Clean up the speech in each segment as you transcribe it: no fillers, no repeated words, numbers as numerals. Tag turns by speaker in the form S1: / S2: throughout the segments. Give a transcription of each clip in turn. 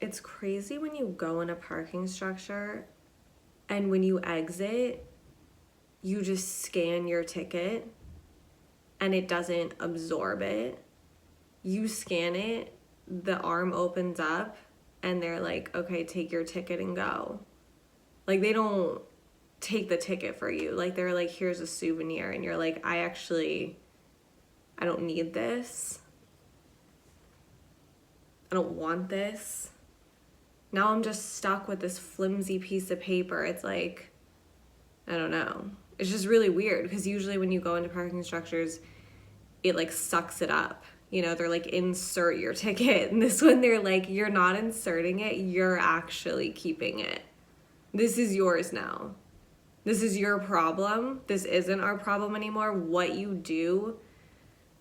S1: It's crazy when you go in a parking structure and when you exit, you just scan your ticket and it doesn't absorb it. You scan it, the arm opens up, and they're like, okay, take your ticket and go. Like, they don't take the ticket for you. Like, they're like, here's a souvenir. And you're like, I don't need this. I don't want this. Now I'm just stuck with this flimsy piece of paper. It's like, I don't know. It's just really weird because usually when you go into parking structures, it like sucks it up. You know, they're like, insert your ticket. And this one, they're like, you're not inserting it, you're actually keeping it. This is yours now. This is your problem. This isn't our problem anymore. What you do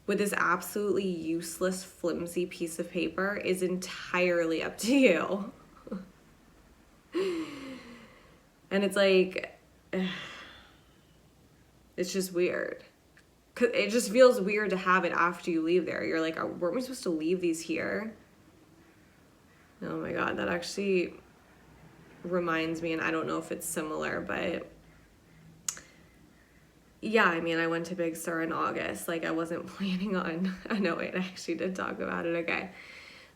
S1: with this absolutely useless, flimsy piece of paper is entirely up to you. And it's like, it's just weird. It just feels weird to have it after you leave there. You're like, weren't we supposed to leave these here? Oh my God, that actually reminds me, and I don't know if it's similar, but yeah, I mean, I went to Big Sur in August. Like, I wasn't planning on, no, wait, I actually did talk about it, okay.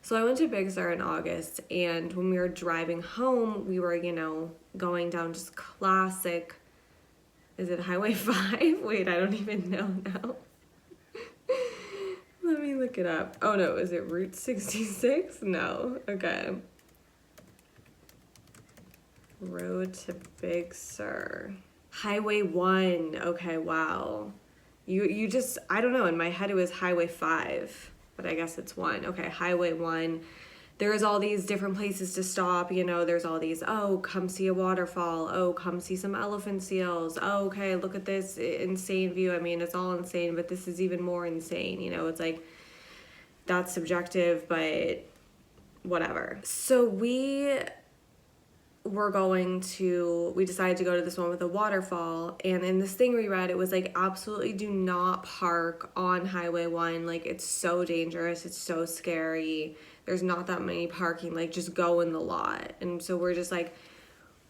S1: So I went to Big Sur in August, and when we were driving home, we were, going down just classic, is it Highway 5? Wait, I don't even know now. Let me look it up. Oh no, is it Route 66? No, okay. Road to Big Sur. Highway 1, okay, wow. You just, I don't know, in my head it was Highway 5, but I guess it's 1. Okay, Highway 1. There's all these different places to stop, there's all these, oh, come see a waterfall, oh, come see some elephant seals, oh, okay, look at this insane view. I mean, it's all insane, but this is even more insane, it's like, that's subjective, but whatever. So we decided to go to this one with a waterfall, and in this thing we read, it was like, absolutely do not park on Highway 1, like, it's so dangerous, it's so scary, there's not that many parking, like, just go in the lot. And so we're just like,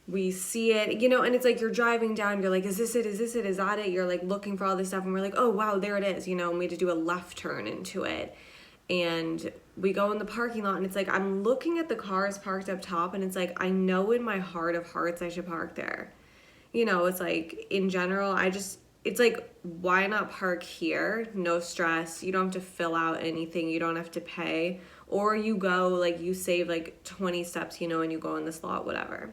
S1: we see it, and it's like, you're driving down, you're like, is this it, is that it, you're like looking for all this stuff, and we're like, oh wow, there it is, and we had to do a left turn into it. And we go in the parking lot, and it's like, I'm looking at the cars parked up top, and it's like, I know in my heart of hearts I should park there. It's like, in general, it's like, why not park here? No stress. You don't have to fill out anything. You don't have to pay. Or you go, like, you save like 20 steps, and you go in this lot, whatever.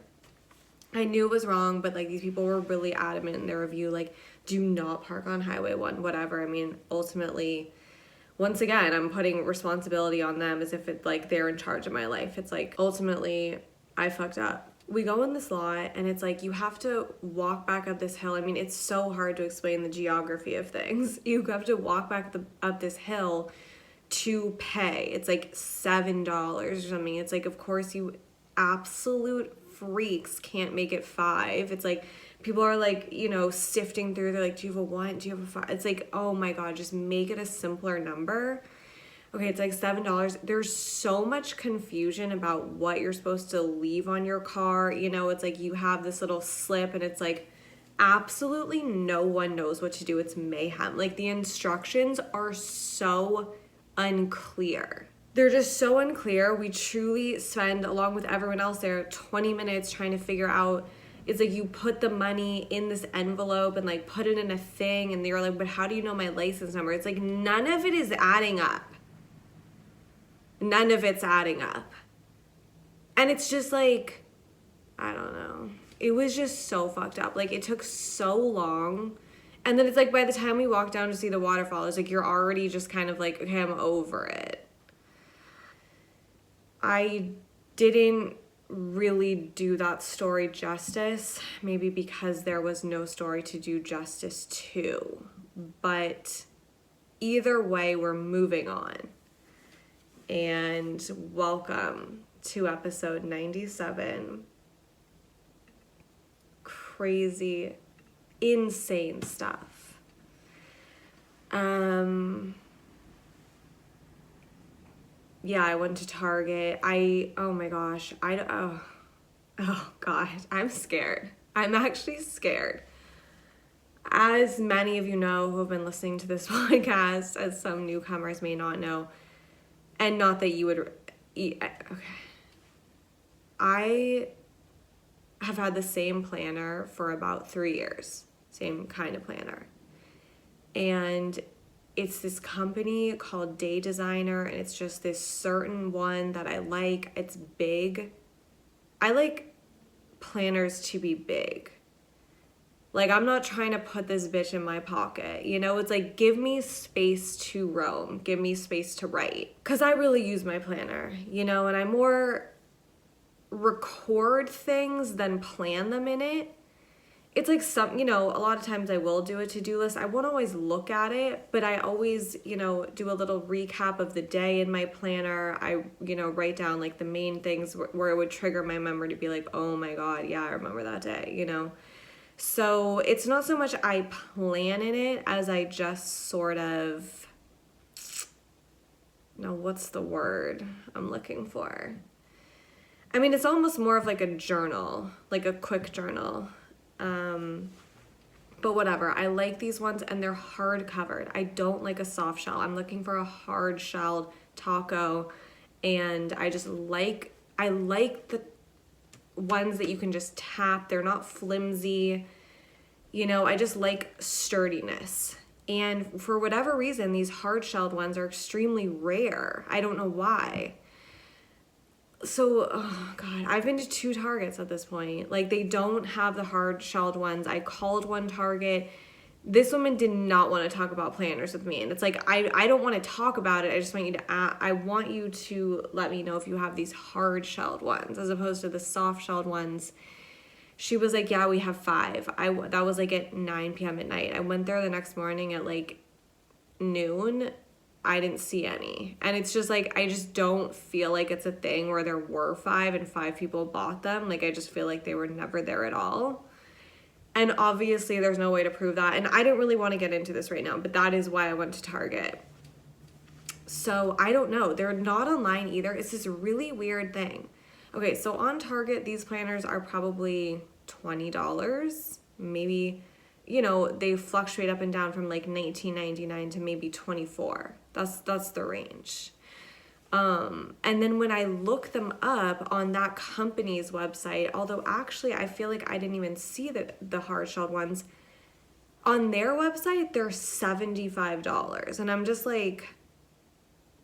S1: I knew it was wrong, but like, these people were really adamant in their review, like, do not park on Highway 1, whatever. I mean, ultimately, once again, I'm putting responsibility on them as if it's like they're in charge of my life. It's like, ultimately, I fucked up. We go in this lot, and it's like, you have to walk back up this hill. I mean, it's so hard to explain the geography of things. You have to walk back up this hill to pay. It's like $7 or something. It's like, of course, you absolute freaks can't make it 5. It's like, people are like, sifting through. They're like, do you have a 1? Do you have a 5? It's like, oh my God, just make it a simpler number. Okay, it's like $7. There's so much confusion about what you're supposed to leave on your car. It's like, you have this little slip, and it's like, absolutely no one knows what to do. It's mayhem. Like, the instructions are so unclear. They're just so unclear. We truly spend, along with everyone else there, 20 minutes trying to figure out. It's like, you put the money in this envelope and like put it in a thing, and they're like, but how do you know my license number? It's like, none of it is adding up. None of it's adding up. And it's just like, I don't know. It was just so fucked up. Like, it took so long. And then it's like, by the time we walked down to see the waterfall, it's like, you're already just kind of like, okay, I'm over it. I didn't really do that story justice, maybe because there was no story to do justice to. But either way, we're moving on. And welcome to episode 97. Crazy, insane stuff. yeah, I went to Target. Oh my gosh, oh God, I'm scared. I'm actually scared. As many of you know who have been listening to this podcast, as some newcomers may not know, and not that you would, okay. I have had the same planner for about 3 years, same kind of planner. And it's this company called Day Designer, and it's just this certain one that I like. It's big. I like planners to be big. Like, I'm not trying to put this bitch in my pocket. You know, it's like, give me space to roam. Give me space to write. Because I really use my planner, you know, and I more record things than plan them in it. It's like a lot of times I will do a to-do list. I won't always look at it, but I always, do a little recap of the day in my planner. I, write down like the main things where it would trigger my memory to be like, oh my God, yeah, I remember that day, So it's not so much I plan in it as I just sort of, what's the word I'm looking for? I mean, it's almost more of like a journal, like a quick journal. But whatever, I like these ones and they're hard covered. I don't like a soft shell. I'm looking for a hard shelled taco, and I like the ones that you can just tap. They're not flimsy. I just like sturdiness. And for whatever reason, these hard shelled ones are extremely rare. I don't know why. So, oh God, I've been to 2 Targets at this point. Like, they don't have the hard shelled ones. I called one Target. This woman did not want to talk about planners with me. And it's like, I don't want to talk about it. I just want you to, I want you to let me know if you have these hard shelled ones as opposed to the soft shelled ones. She was like, yeah, we have 5. That was like at 9 p.m. at night. I went there the next morning at like noon. I didn't see any. And it's just like, I just don't feel like it's a thing where there were 5 and 5 people bought them. Like, I just feel like they were never there at all. And obviously there's no way to prove that. And I don't really want to get into this right now, but that is why I went to Target. So I don't know. They're not online either. It's this really weird thing. Okay, so on Target, these planners are probably $20, maybe, they fluctuate up and down from like $19.99 to maybe $24. That's the range. And then when I look them up on that company's website, although actually I feel like I didn't even see the hard shelled ones, on their website, they're $75. And I'm just like,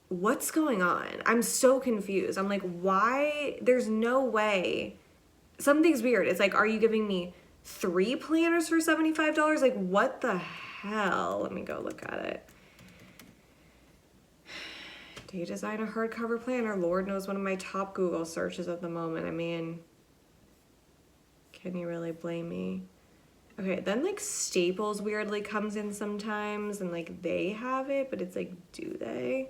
S1: what's going on? I'm so confused. I'm like, why? There's no way. Something's weird. It's like, are you giving me 3 planners for $75? Like, what the hell? Let me go look at it. Day Designer hardcover planner. Lord knows one of my top Google searches at the moment. I mean, can you really blame me? Okay, then like Staples weirdly comes in sometimes and like they have it, but it's like, do they?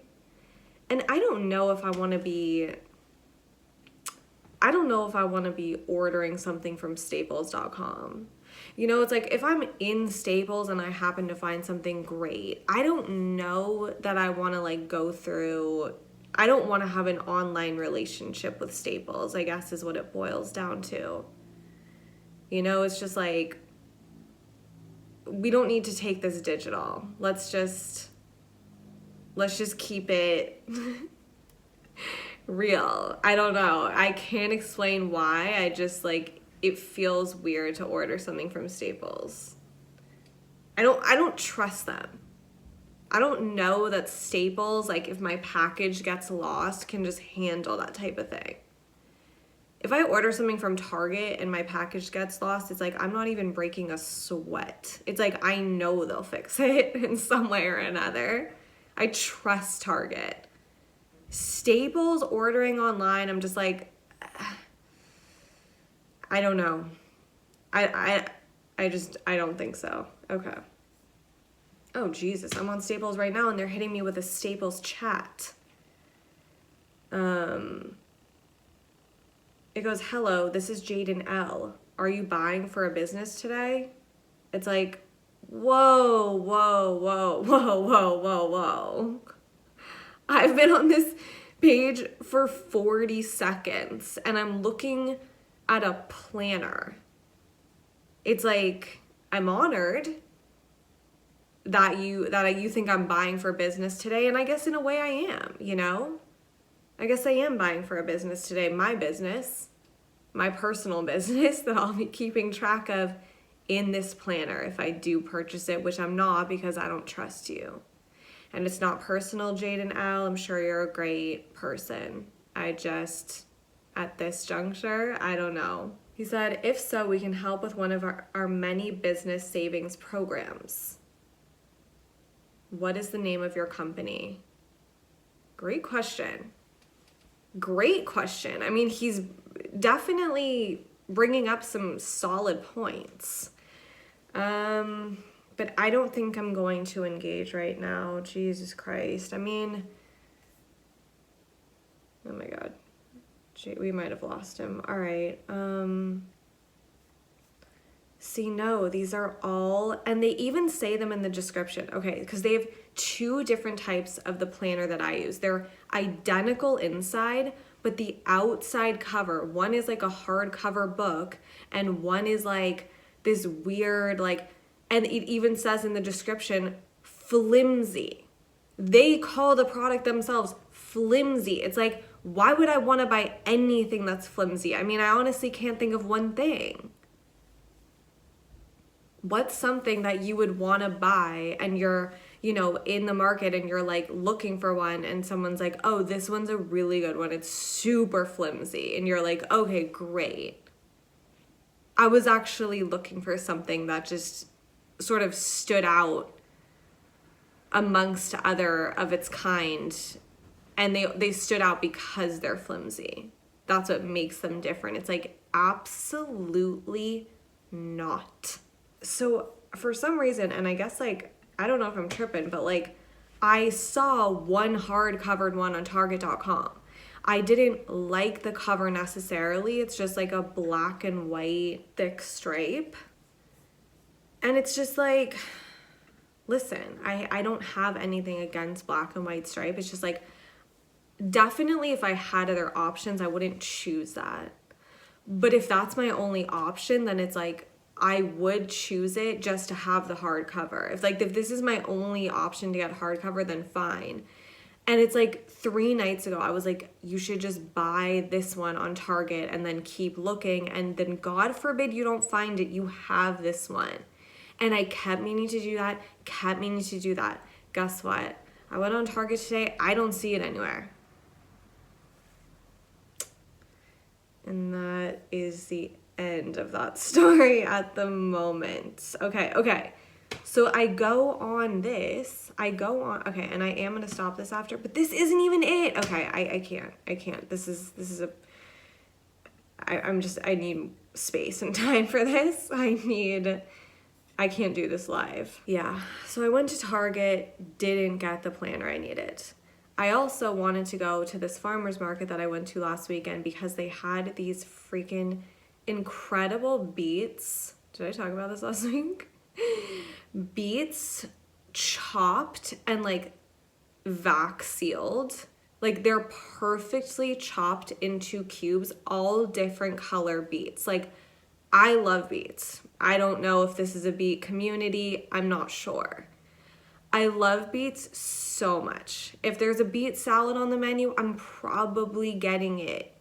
S1: And I don't know if I want to be ordering something from staples.com. It's like if I'm in Staples and I happen to find something great, I don't know that I want to like go through, I don't want to have an online relationship with Staples, I guess is what it boils down to. It's just like, we don't need to take this digital. Let's just keep it real. I don't know. I can't explain why. I just like, it feels weird to order something from Staples. I don't trust them. I don't know that Staples, like if my package gets lost, can just handle that type of thing. If I order something from Target and my package gets lost, it's like I'm not even breaking a sweat. It's like I know they'll fix it in some way or another. I trust Target. Staples ordering online, I'm just like, I don't know. I don't think so. Okay. Oh, Jesus. I'm on Staples right now and they're hitting me with a Staples chat. It goes, hello, this is Jaden L. Are you buying for a business today? It's like, whoa, whoa, whoa, whoa, whoa, whoa, whoa. I've been on this page for 40 seconds and I'm looking at a planner. It's like, I'm honored that you think I'm buying for business today, and I guess in a way I am, you know? I guess I am buying for a business today, my business, my personal business that I'll be keeping track of in this planner if I do purchase it, which I'm not because I don't trust you. And it's not personal, Jade and Al. I'm sure you're a great person. I just, at this juncture, I don't know. He said, if so, we can help with one of our many business savings programs. What is the name of your company? Great question. Great question. I mean, he's definitely bringing up some solid points. But I don't think I'm going to engage right now. Jesus Christ. I mean, oh my God. We might have lost him. All right. See, no, these are all, and they even say them in the description. Okay, because they have two different types of the planner that I use. They're identical inside, but the outside cover, one is like a hardcover book, and one is like this weird, like, and it even says in the description, flimsy. They call the product themselves flimsy. It's like, why would I want to buy anything that's flimsy? I mean, I honestly can't think of one thing. What's something that you would want to buy and you're, you know, in the market and you're like looking for one and someone's like, oh, this one's a really good one. It's super flimsy. And you're like, okay, great. I was actually looking for something that just sort of stood out amongst other of its kind, and they stood out because they're flimsy. That's what makes them different. It's like, absolutely not. So for some reason, and I guess like, I don't know if I'm tripping, but like I saw one hard covered one on Target.com. I didn't like the cover necessarily. It's just like a black and white thick stripe. And it's just like, listen, I don't have anything against black and white stripe. It's just like, definitely if I had other options, I wouldn't choose that. But if that's my only option, then it's like, I would choose it just to have the hardcover. If this is my only option to get hardcover, then fine. And it's like 3 nights ago, I was like, you should just buy this one on Target and then keep looking. And then God forbid you don't find it, you have this one. And I kept meaning to do that, Guess what? I went on Target today. I don't see it anywhere. And that is the end of that story at the moment. Okay. So I go on, okay, and I am going to stop this after, but this isn't even it. Okay, I can't. This is I need space and time for this. I can't do this live. Yeah, so I went to Target, didn't get the planner I needed. I also wanted to go to this farmer's market that I went to last weekend because they had these freaking incredible beets. Did I talk about this last week? Beets chopped and like vac sealed. Like they're perfectly chopped into cubes, all different color beets. Like I love beets. I don't know if this is a beet community. I'm not sure. I love beets so much. If there's a beet salad on the menu, I'm probably getting it.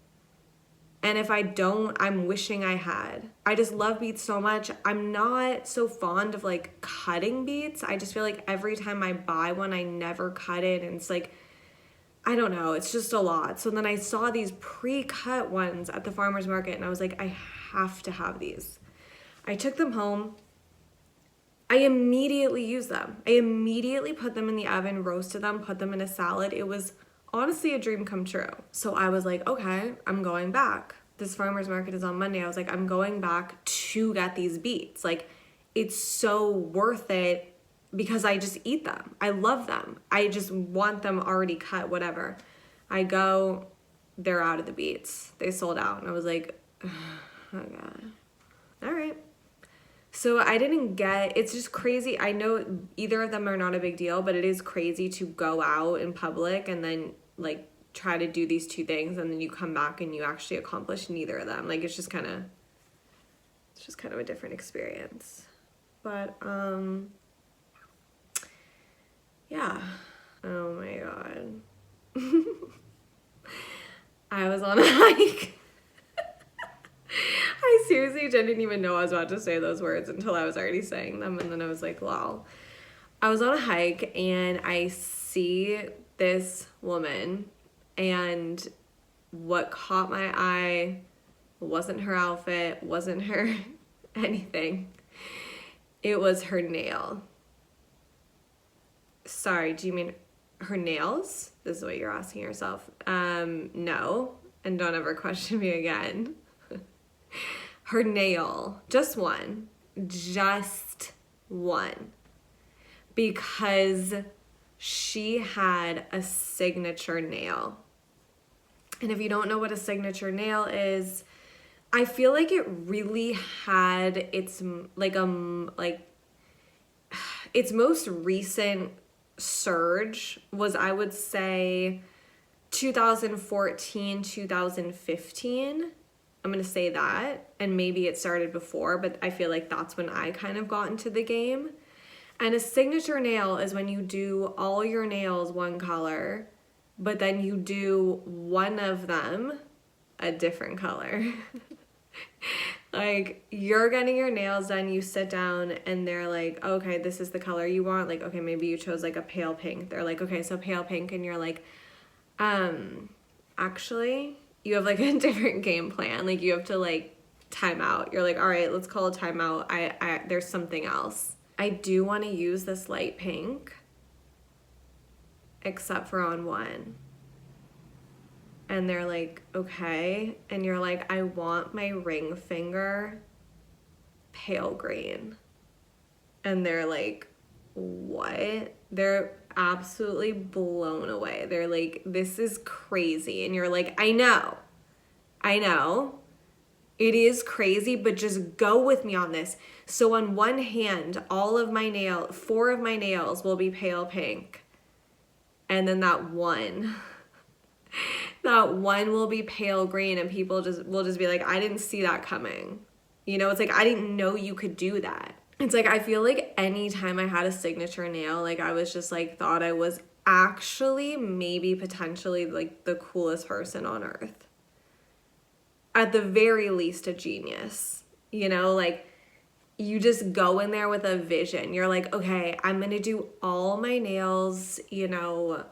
S1: And if I don't, I'm wishing I had. I just love beets so much. I'm not so fond of like cutting beets. I just feel like every time I buy one, I never cut it. And it's like, I don't know, it's just a lot. So then I saw these pre-cut ones at the farmer's market and I was like, I have to have these. I took them home. I immediately used them. I immediately put them in the oven, roasted them, put them in a salad. It was honestly a dream come true. So I was like, okay, I'm going back. This farmer's market is on Monday. I was like, I'm going back to get these beets. Like, it's so worth it because I just eat them. I love them. I just want them already cut, whatever. I go, they're out of the beets. They sold out. And I was like, oh God. All right. So I didn't get, it's just crazy. I know either of them are not a big deal, but it is crazy to go out in public and then like try to do these two things and then you come back and you actually accomplish neither of them. Like it's just kind of a different experience. But yeah. Oh my god. I was on a hike. I seriously didn't even know I was about to say those words until I was already saying them, and then I was like, lol. I was on a hike and I see this woman, and what caught my eye wasn't her outfit, wasn't her anything. It was her nail. Sorry, do you mean her nails? This is what you're asking yourself. No, and don't ever question me again. Her nail, just one, because she had a signature nail. And if you don't know what a signature nail is, I feel like it really had its its most recent surge was, I would say, 2014, 2015. I'm going to say that, and maybe it started before, but I feel like that's when I kind of got into the game. And a signature nail is when you do all your nails one color, but then you do one of them a different color. Like, you're getting your nails done, you sit down, and they're like, okay, this is the color you want. Like, okay, maybe you chose like a pale pink. They're like, okay, so pale pink, and you're like, actually, you have like a different game plan. Like, you have to like time out. You're like, all right, let's call a timeout. There's something else. I do want to use this light pink, except for on one. And they're like, okay. And you're like, I want my ring finger pale green. And they're like, what? They're absolutely blown away. They're like, this is crazy. And you're like, I know. It is crazy, but just go with me on this. So on one hand, 4 of my nails will be pale pink. And then that one will be pale green, and people will just be like, I didn't see that coming. You know, it's like, I didn't know you could do that. It's like, I feel like anytime I had a signature nail, like I was just like, thought I was actually maybe potentially like the coolest person on earth. At the very least, a genius. You know, like, you just go in there with a vision. You're like, okay, I'm gonna do all my nails, you know.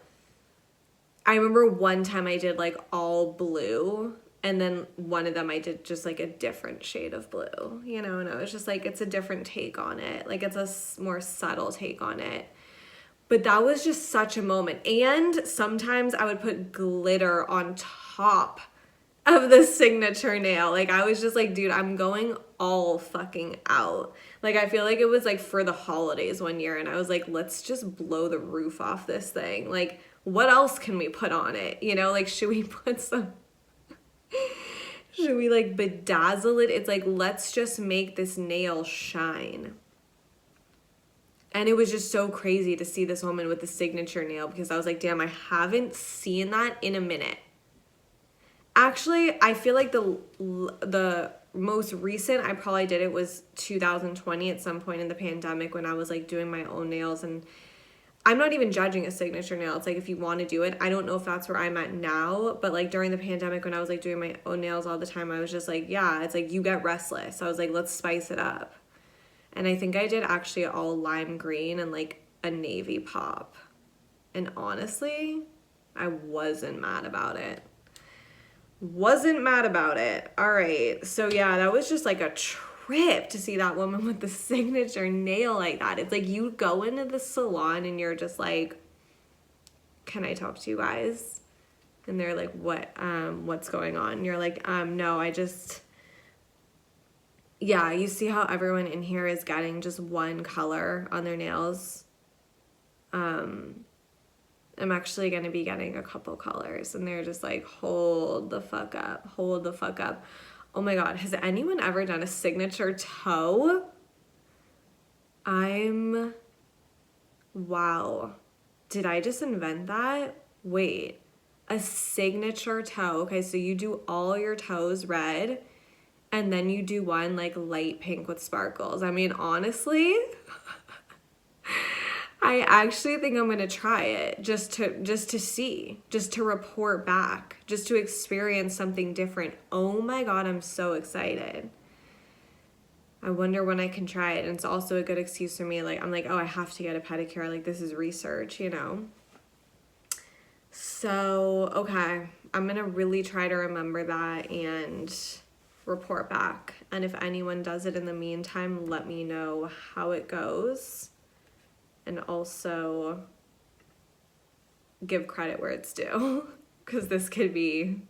S1: I remember one time I did like all blue, and then one of them I did just like a different shade of blue, you know, and I was just like, it's a different take on it. Like, it's a more subtle take on it. But that was just such a moment. And sometimes I would put glitter on top of the signature nail. Like, I was just like, dude, I'm going all fucking out. Like, I feel like it was like for the holidays one year, and I was like, let's just blow the roof off this thing. Like, what else can we put on it? You know, like, should we like bedazzle it? It's like, let's just make this nail shine. And it was just so crazy to see this woman with the signature nail, because I was like, damn, I haven't seen that in a minute. Actually, I feel like the most recent I probably did it was 2020 at some point in the pandemic, when I was like doing my own nails. And I'm not even judging a signature nail. It's like, if you want to do it. I don't know if that's where I'm at now, but like during the pandemic when I was like doing my own nails all the time, I was just like, yeah, it's like you get restless. I was like, let's spice it up. And I think I did actually all lime green and like a navy pop. And honestly, I wasn't mad about it. All right. So yeah, that was just like a trip to see that woman with the signature nail like that. It's like, you go into the salon and you're just like, can I talk to you guys? And they're like, what's going on? And you're like, no, yeah, you see how everyone in here is getting just one color on their nails? I'm actually going to be getting a couple colors. And they're just like, hold the fuck up. Oh my God, has anyone ever done a signature toe? Wow. Did I just invent that? Wait, a signature toe. Okay, so you do all your toes red, and then you do one like light pink with sparkles. I mean, honestly, I actually think I'm gonna try it just to see, just to report back, just to experience something different. Oh my God, I'm so excited. I wonder when I can try it. And it's also a good excuse for me. Like, I'm like, oh, I have to get a pedicure. Like, this is research, you know? So, okay, I'm gonna really try to remember that and report back. And if anyone does it in the meantime, let me know how it goes. And also give credit where it's due, because this could be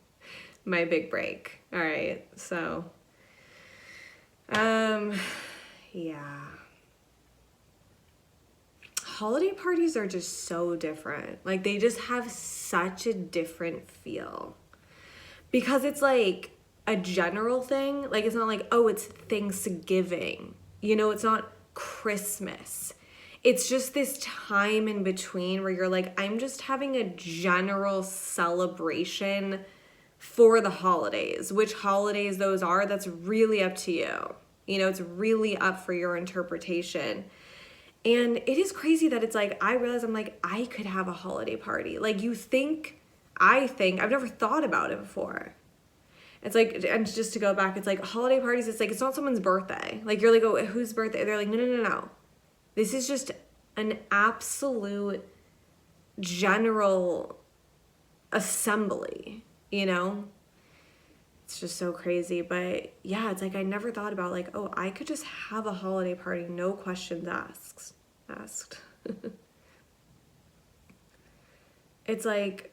S1: my big break. All right, so, yeah. Holiday parties are just so different. Like, they just have such a different feel. Because it's like a general thing. Like, it's not like, oh, it's Thanksgiving. You know, it's not Christmas. It's just this time in between where you're like, I'm just having a general celebration for the holidays. Which holidays those are, that's really up to you. You know, it's really up for your interpretation. And it is crazy that it's like, I realize I'm like, I could have a holiday party. Like, I've never thought about it before. It's like, and just to go back, it's like holiday parties, it's like, it's not someone's birthday. Like, you're like, oh, whose birthday? They're like, no. This is just an absolute general assembly, you know? It's just so crazy. But yeah, it's like, I never thought about like, oh, I could just have a holiday party, no questions asked. It's like,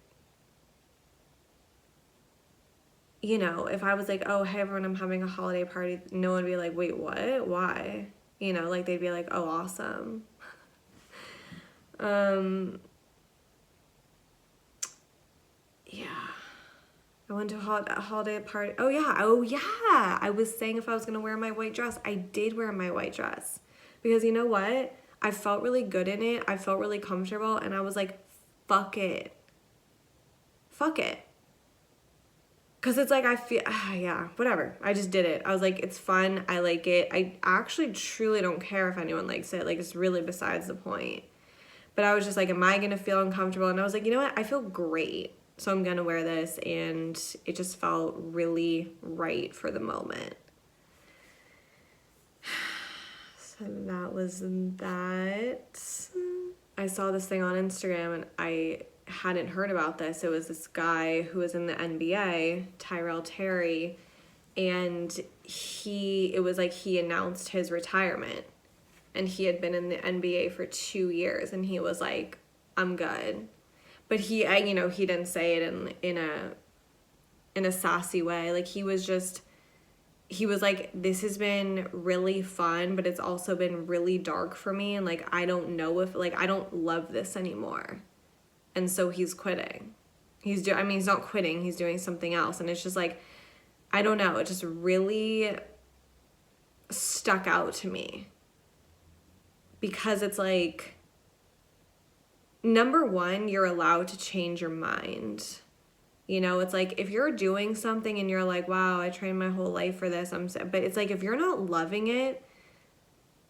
S1: you know, if I was like, oh, hey, everyone, I'm having a holiday party, no one would be like, wait, what? Why? You know, like, they'd be like, oh, awesome. Yeah. I went to a holiday party. Oh, yeah. I was saying if I was going to wear my white dress. I did wear my white dress. Because you know what? I felt really good in it. I felt really comfortable. And I was like, fuck it. Because it's like, I feel, yeah, whatever. I just did it. I was like, it's fun. I like it. I actually truly don't care if anyone likes it. Like, it's really besides the point. But I was just like, am I going to feel uncomfortable? And I was like, you know what? I feel great. So I'm going to wear this. And it just felt really right for the moment. So that was that. I saw this thing on Instagram and I hadn't heard about this. It was this guy who was in the NBA, Tyrell Terry, and it was like he announced his retirement. And he had been in the NBA for 2 years, and he was like, I'm good. But he didn't say it in a sassy way. Like, he was like, this has been really fun, but it's also been really dark for me. And like, I don't know if, like, I don't love this anymore. And so he's quitting. He's not quitting. He's doing something else. And it's just like, I don't know. It just really stuck out to me. Because it's like, number one, you're allowed to change your mind. You know, it's like, if you're doing something and you're like, wow, I trained my whole life for this, but it's like, if you're not loving it,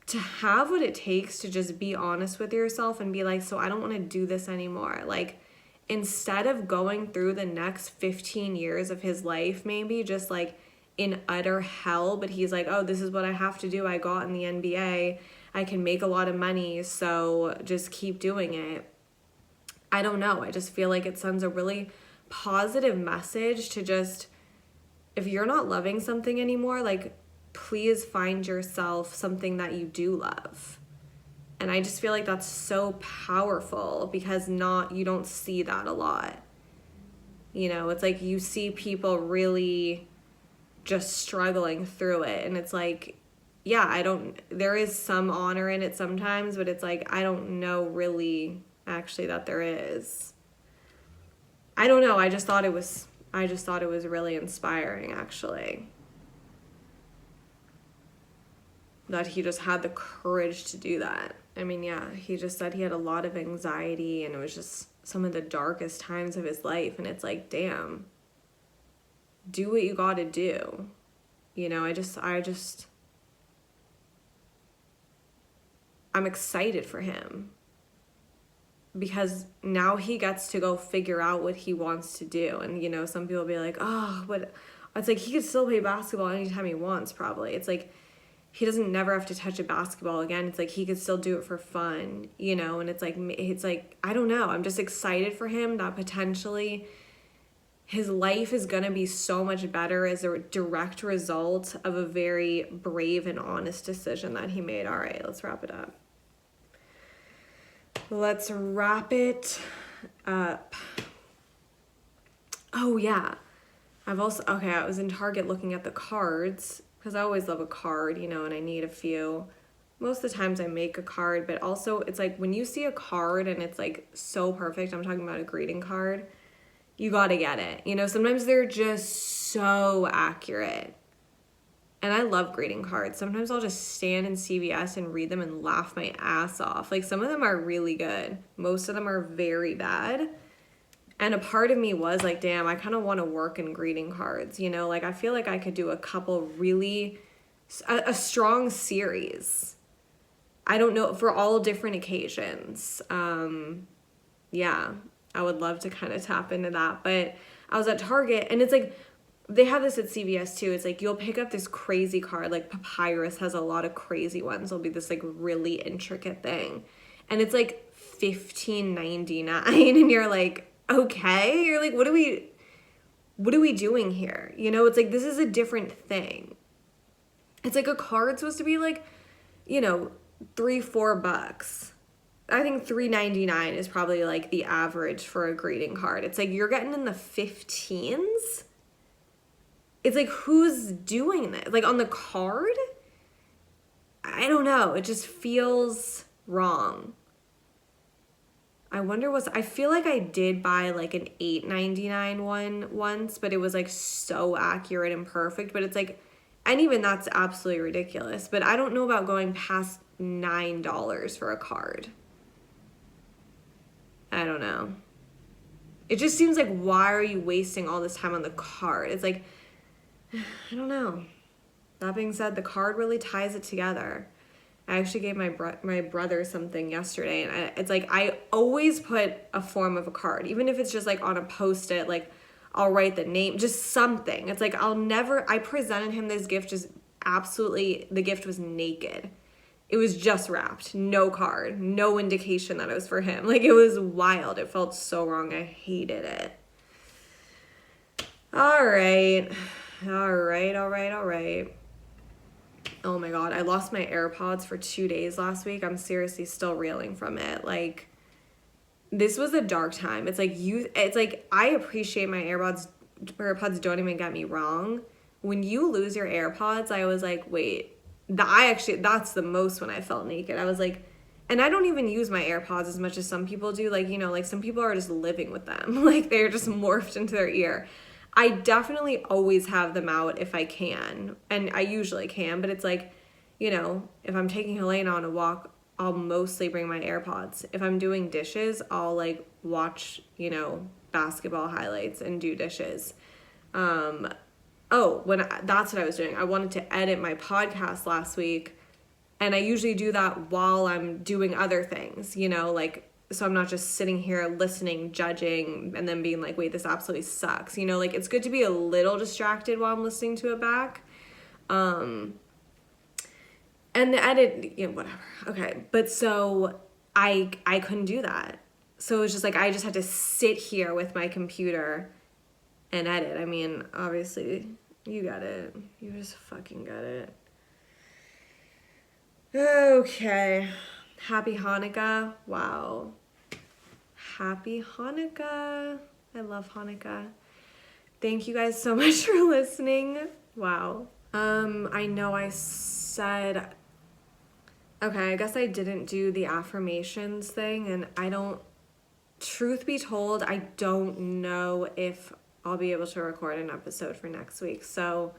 S1: to have what it takes to just be honest with yourself and be like, so I don't want to do this anymore. Like, instead of going through the next 15 years of his life, maybe just like in utter hell, but he's like, oh, this is what I have to do. I got in the NBA. I can make a lot of money, so just keep doing it. I don't know. I just feel like it sends a really positive message to just, if you're not loving something anymore, like, please find yourself something that you do love. And I just feel like that's so powerful because you don't see that a lot. You know, it's like you see people really just struggling through it. And it's like, yeah, there is some honor in it sometimes, but it's like, I don't know really actually that there is. I don't know. I just thought it was really inspiring, actually. That he just had the courage to do that. I mean, yeah, he just said he had a lot of anxiety and it was just some of the darkest times of his life. And it's like, damn, do what you got to do. You know, I'm excited for him because now he gets to go figure out what he wants to do. And, you know, some people be like, oh, but it's like he could still play basketball anytime he wants, probably. It's like he doesn't never have to touch a basketball again. It's like he could still do it for fun, you know? And it's like, I don't know. I'm just excited for him that potentially his life is going to be so much better as a direct result of a very brave and honest decision that he made. All right, let's wrap it up. Let's wrap it up. Oh, yeah. I was in Target looking at the cards because I always love a card, you know, and I need a few. Most of the times I make a card, but also it's like when you see a card and it's like so perfect, I'm talking about a greeting card, you got to get it. You know, sometimes they're just so accurate. And I love greeting cards. Sometimes I'll just stand in CVS and read them and laugh my ass off. Like, some of them are really good. Most of them are very bad. And a part of me was like, damn, I kind of want to work in greeting cards. You know, like I feel like I could do a couple really, a strong series. I don't know, for all different occasions. Yeah, I would love to kind of tap into that. But I was at Target and it's like, they have this at CVS too. It's like you'll pick up this crazy card, like Papyrus has a lot of crazy ones. It'll be this like really intricate thing. And it's like $15.99 and you're like, okay. You're like, what are we doing here? You know, it's like this is a different thing. It's like a card's supposed to be like, you know, $3-4. I think $3.99 is probably like the average for a greeting card. It's like you're getting in the 15s. It's like, who's doing this? Like, on the card? I don't know. It just feels wrong. I feel like I did buy, like, an $8.99 one once, but it was, like, so accurate and perfect. But it's, like, and even that's absolutely ridiculous. But I don't know about going past $9 for a card. I don't know. It just seems like, why are you wasting all this time on the card? It's like, I don't know. That being said, the card really ties it together. I actually gave my brother something yesterday, and it's like I always put a form of a card, even if it's just like on a Post-it, like I'll write the name, just something. It's like I presented him this gift just absolutely, the gift was naked. It was just wrapped, no card, no indication that it was for him. Like, it was wild. It felt so wrong. I hated it. All right. Oh my God, I lost my AirPods for 2 days last week. I'm seriously still reeling from it. Like, this was a dark time. It's like I appreciate my AirPods. AirPods, don't even get me wrong. When you lose your AirPods, I was like, wait, that's the most when I felt naked. I was like, and I don't even use my AirPods as much as some people do. Like, you know, like some people are just living with them. Like, they're just morphed into their ear. I definitely always have them out if I can, and I usually can, but it's like, you know, if I'm taking Helena on a walk, I'll mostly bring my AirPods. If I'm doing dishes, I'll like watch, you know, basketball highlights and do dishes. That's what I was doing. I wanted to edit my podcast last week, and I usually do that while I'm doing other things, you know, like, so I'm not just sitting here listening, judging, and then being like, wait, this absolutely sucks. You know, like, it's good to be a little distracted while I'm listening to it back. And the edit, you know, whatever. Okay. But so I couldn't do that. So it was just like, I just had to sit here with my computer and edit. I mean, obviously, you got it. You just fucking got it. Okay. Happy Hanukkah. Wow. Happy Hanukkah. I love Hanukkah. Thank you guys so much for listening. Wow. I know I said, okay, I guess I didn't do the affirmations thing, and truth be told, I don't know if I'll be able to record an episode for next week. So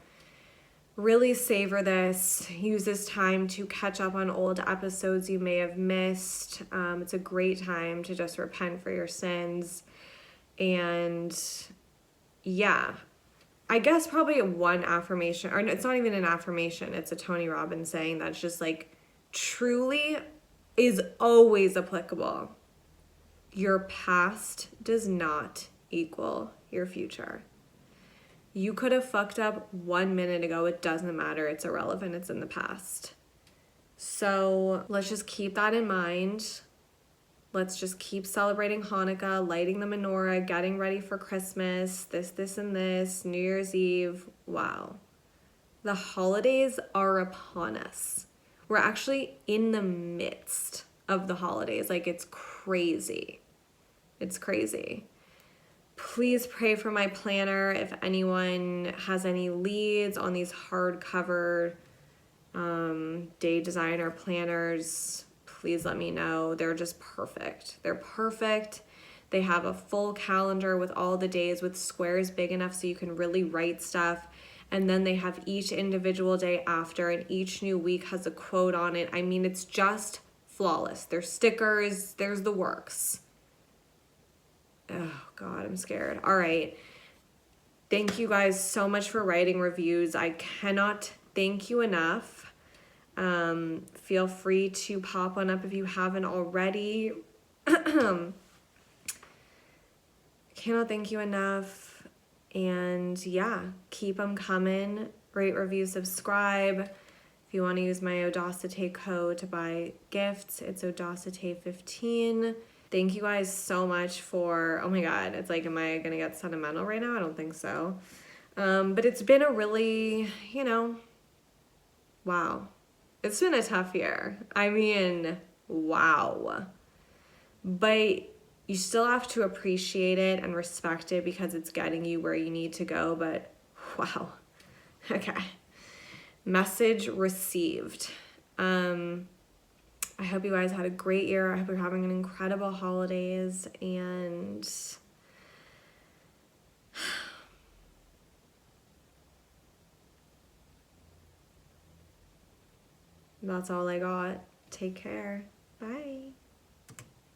S1: really savor this. Use this time to catch up on old episodes you may have missed. It's a great time to just repent for your sins. And yeah, I guess probably one affirmation, or it's not even an affirmation, it's a Tony Robbins saying that's just like truly is always applicable. Your past does not equal your future. You could have fucked up 1 minute ago. It doesn't matter. It's irrelevant. It's in the past. So let's just keep that in mind. Let's just keep celebrating Hanukkah, lighting the menorah, getting ready for Christmas, this, and this, New Year's Eve. Wow. The holidays are upon us. We're actually in the midst of the holidays. Like, it's crazy. It's crazy. Please pray for my planner. If anyone has any leads on these hardcover day designer planners, please let me know. They're just perfect. They're perfect. They have a full calendar with all the days with squares big enough so you can really write stuff. And then they have each individual day after, and each new week has a quote on it. I mean, it's just flawless. There's stickers, there's the works. Oh God, I'm scared. All right. Thank you guys so much for writing reviews. I cannot thank you enough. Feel free to pop one up if you haven't already. Cannot thank you enough. And yeah, keep them coming. Rate, review, subscribe. If you want to use my Audacity code to buy gifts, it's Audacity15. Thank you guys so much for, oh my God, it's like, am I going to get sentimental right now? I don't think so. But it's been a really, wow. It's been a tough year. I mean, wow. But you still have to appreciate it and respect it because it's getting you where you need to go. But wow. Okay. Message received. I hope you guys had a great year. I hope you're having an incredible holidays, and that's all I got. Take care. Bye.